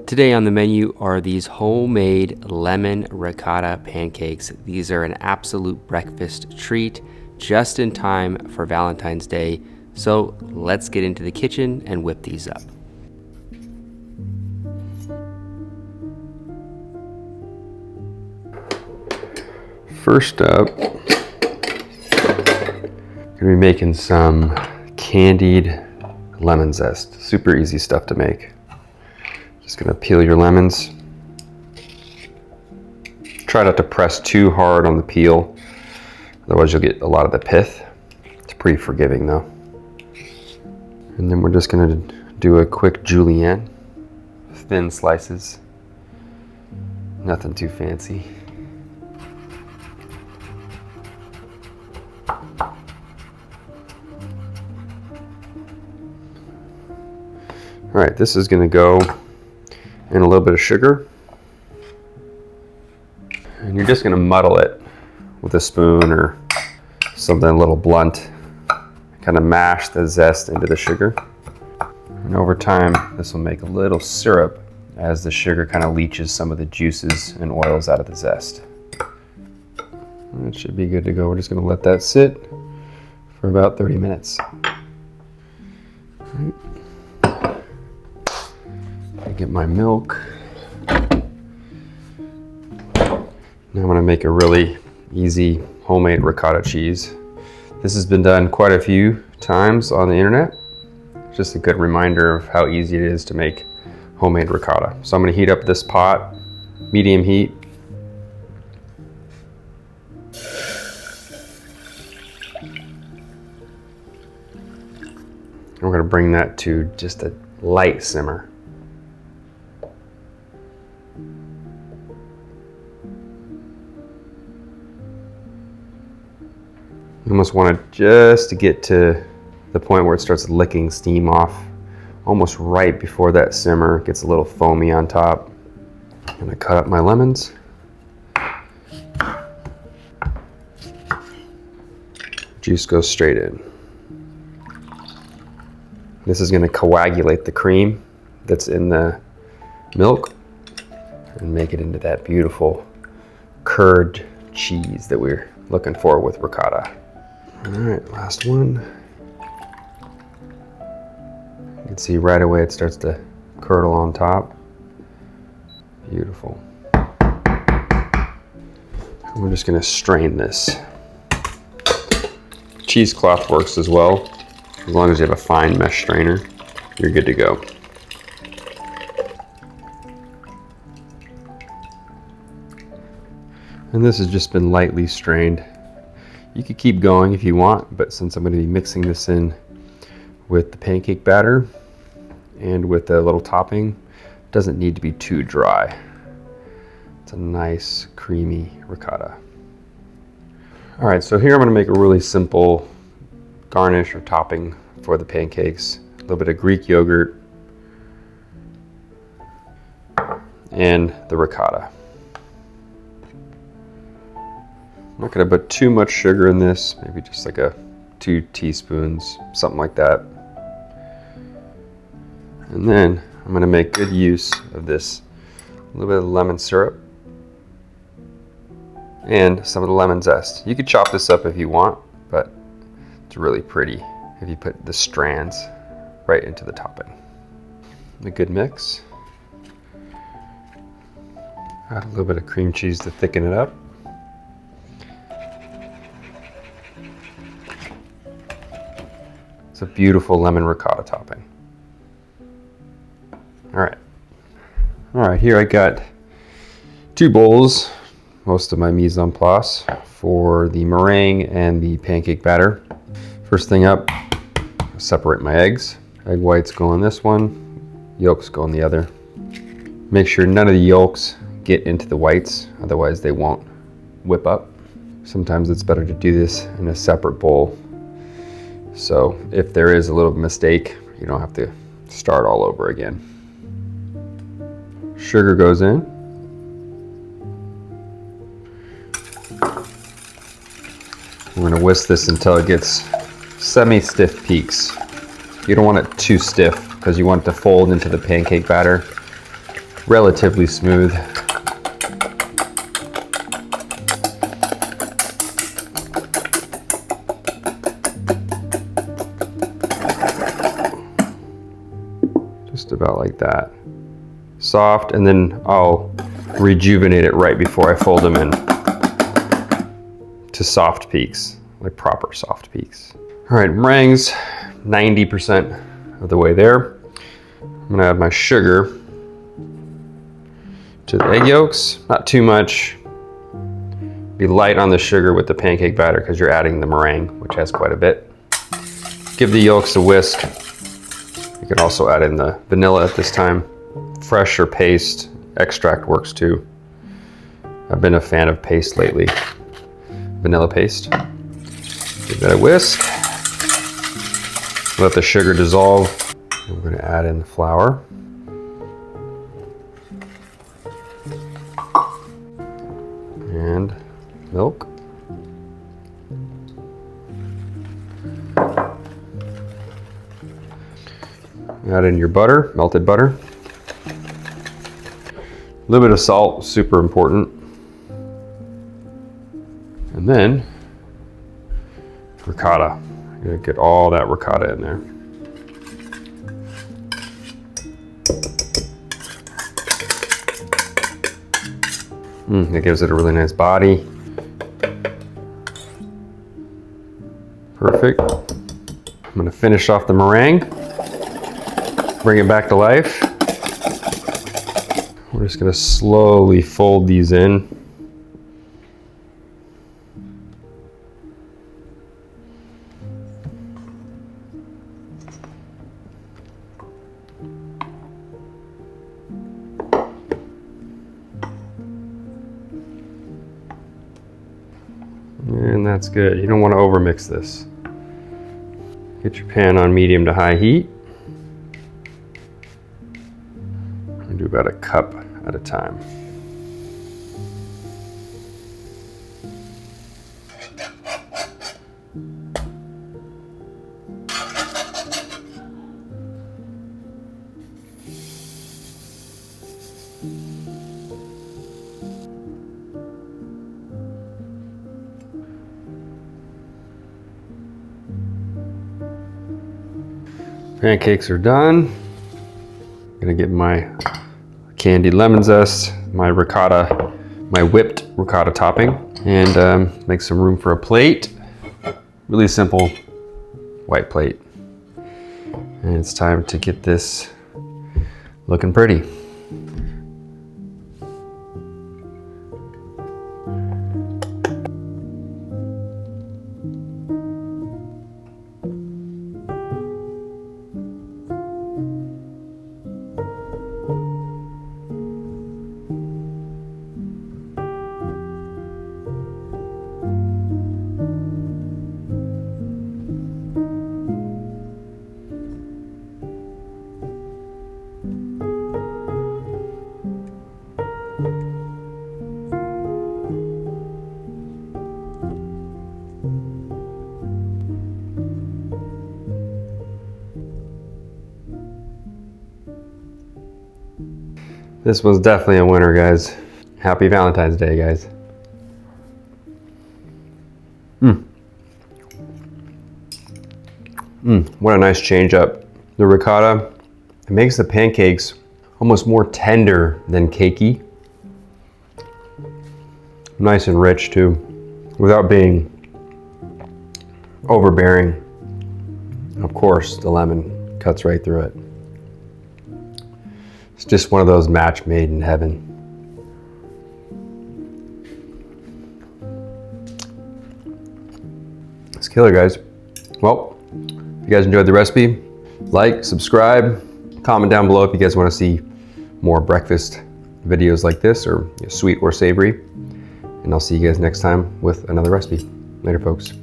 Today on the menu are these homemade lemon ricotta pancakes. These are an absolute breakfast treat, just in time for Valentine's Day. So let's get into the kitchen and whip these up. First up, gonna be making some candied lemon zest. Super easy stuff to make. Just gonna peel your lemons. Try not to press too hard on the peel, otherwise you'll get a lot of the pith. It's pretty forgiving though. And then we're just gonna do a quick julienne, thin slices. Nothing too fancy. All right, this is gonna go in a little bit of sugar. And you're just gonna muddle it with a spoon or something a little blunt. Kind of mash the zest into the sugar. And over time, this will make a little syrup as the sugar kind of leaches some of the juices and oils out of the zest. That should be good to go. We're just gonna let that sit for about 30 minutes. All right. Get my milk. Now I'm going to make a really easy homemade ricotta cheese. This has been done quite a few times on the internet. Just a good reminder of how easy it is to make homemade ricotta. So I'm going to heat up this pot, medium heat. And we're going to bring that to just a light simmer. You almost want it just to get to the point where it starts licking steam off, almost right before that simmer gets a little foamy on top. I'm gonna cut up my lemons. Juice goes straight in. This is gonna coagulate the cream that's in the milk and make it into that beautiful curd cheese that we're looking for with ricotta. All right, last one. You can see right away it starts to curdle on top. Beautiful. We're just gonna strain this. Cheesecloth works as well. As long as you have a fine mesh strainer, you're good to go. And this has just been lightly strained. You could keep going if you want, but since I'm going to be mixing this in with the pancake batter and with a little topping, it doesn't need to be too dry. It's a nice creamy ricotta. All right, so here I'm going to make a really simple garnish or topping for the pancakes. A little bit of Greek yogurt and the ricotta. I'm not going to put too much sugar in this, maybe just like 2 teaspoons, something like that. And then I'm going to make good use of this little bit of lemon syrup and some of the lemon zest. You could chop this up if you want, but it's really pretty if you put the strands right into the topping. A good mix. Add a little bit of cream cheese to thicken it up. It's a beautiful lemon ricotta topping. All right, here I got 2 bowls, most of my mise en place for the meringue and the pancake batter. First thing up, separate my eggs. Egg whites go in this one, yolks go in the other. Make sure none of the yolks get into the whites, otherwise they won't whip up. Sometimes it's better to do this in a separate bowl. So if there is a little mistake, you don't have to start all over again. Sugar goes in. We're gonna whisk this until it gets semi-stiff peaks. You don't want it too stiff because you want it to fold into the pancake batter relatively smooth. Just about like that. Soft, and then I'll rejuvenate it right before I fold them in to soft peaks, like proper soft peaks. All right, meringues, 90% of the way there. I'm gonna add my sugar to the egg yolks, not too much. Be light on the sugar with the pancake batter because you're adding the meringue, which has quite a bit. Give the yolks a whisk. You can also add in the vanilla at this time. Fresh or paste, extract works too. I've been a fan of paste lately. Vanilla paste. Give that a whisk. Let the sugar dissolve. And we're gonna add in the flour. And milk. Add in your butter, melted butter. A little bit of salt, super important. And then ricotta. I'm gonna get all that ricotta in there. It gives it a really nice body. Perfect. I'm gonna finish off the meringue. Bring it back to life. We're just gonna slowly fold these in. And that's good. You don't want to overmix this. Get your pan on medium to high heat. And do about a cup at a time. Pancakes are done. I'm gonna get my candied lemon zest, my ricotta, my whipped ricotta topping, and make some room for a plate. Really simple white plate. And it's time to get this looking pretty. This was definitely a winner, guys. Happy Valentine's Day, guys. What a nice change up. The ricotta, it makes the pancakes almost more tender than cakey. Nice and rich too, without being overbearing. Of course, the lemon cuts right through it. It's just one of those match made in heaven. It's killer, guys. Well, if you guys enjoyed the recipe, like, subscribe, comment down below if you guys want to see more breakfast videos like this, or sweet or savory. And I'll see you guys next time with another recipe. Later, folks.